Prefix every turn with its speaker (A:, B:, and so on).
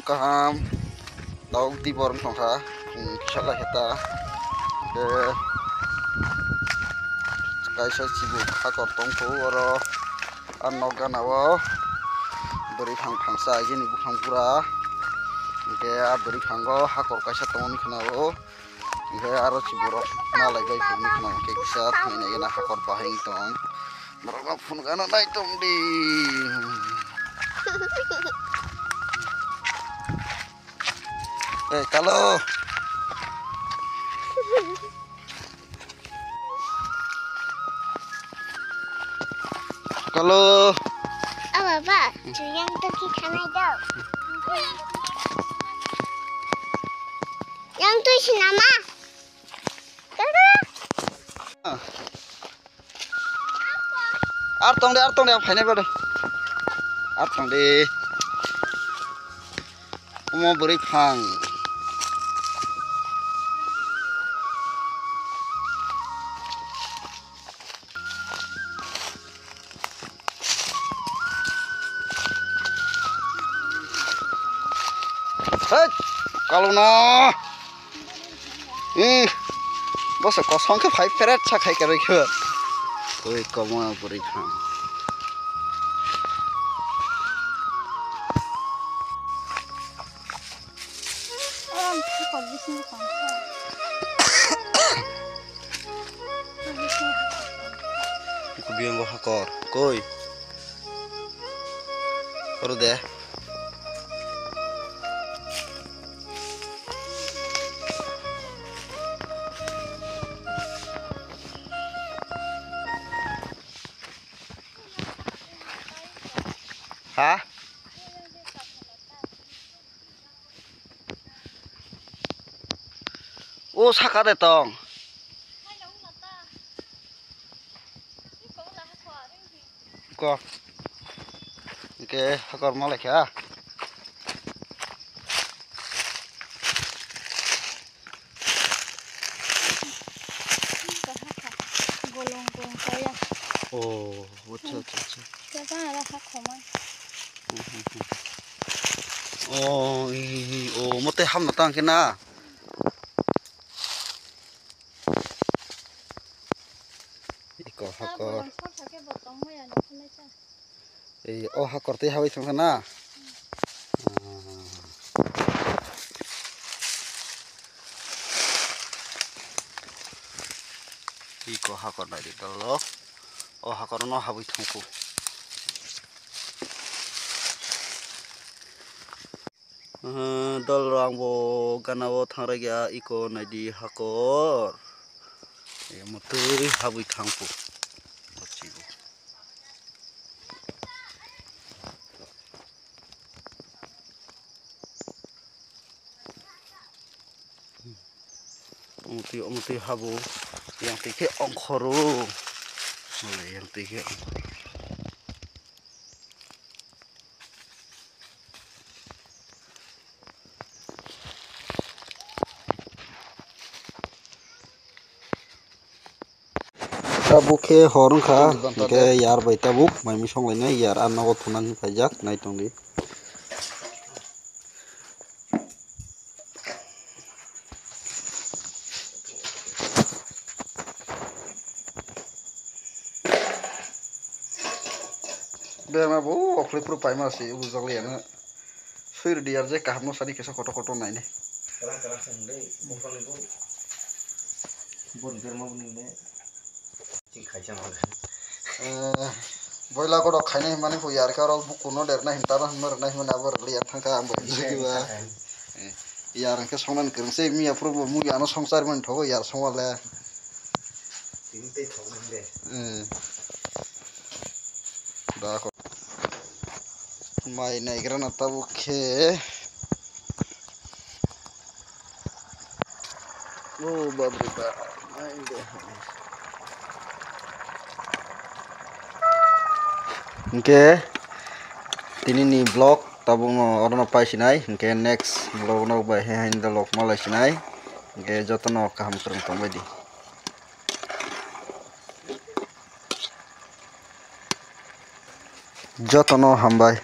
A: kaham daug di borong tongka salah kita ke kaisa sibuk hakor tongko oro anoga nawo beri phangsa gini bukhang pura ke beri phango hakor kaisa tongni khnao ke aro sibuk malai gai phuni khnao ke kisa thangina ina hakor bahing tong marga phun gana nai tong di kalau
B: Bapak, yang pergi kana daw. Yang tu si nama.
A: Artong deh phane bade artong deh mau beri phang kalau no bos kosong ke 5 peret sakai kare ke oi komo beri phang biang go hakor koi oro deh hah oh saka deh tong kok oke hakor malek ya
B: Golong-golong kaya.
A: oh betul
B: Siapa ada hak koma?
A: oh mote ham natang kena iko hakor oh hakor te hawi thong kana iko hakor nai di dalo oh hakor no hawi thongku dol rangbo ganabo thangragya iko nai di hakor mutui hawi thangpu ochibu muti habu yang tike ongkoro oleh yang tike tabuk ke horong kha ke yar bai tabuk mai mi song lainai yar annago thunan paijak nai tongdi bema bo okli pro pai ma si bujak liana suir diar je kahmo sani kesa koto nai ne
C: kala sendai bofal itu bon derma bunine cing khaisa ma
A: boila ko khaine mane hu yar ka rol bukuno derna hintara mer nai mana ber lian thangka ambo jiwa yar ke songnan kerse miya pro mu ano songsar man thogo yar songwala
C: tinte thogin de
A: da ko mai nai grana tabu khe oh babri ba mai de Oke, ini nih vlog tabung orang apa sinai, oke next vlog nak bahas yang ini vlog malah sinai, oke jatuh nak kaham kurang tambah di, jatuh nak hambai.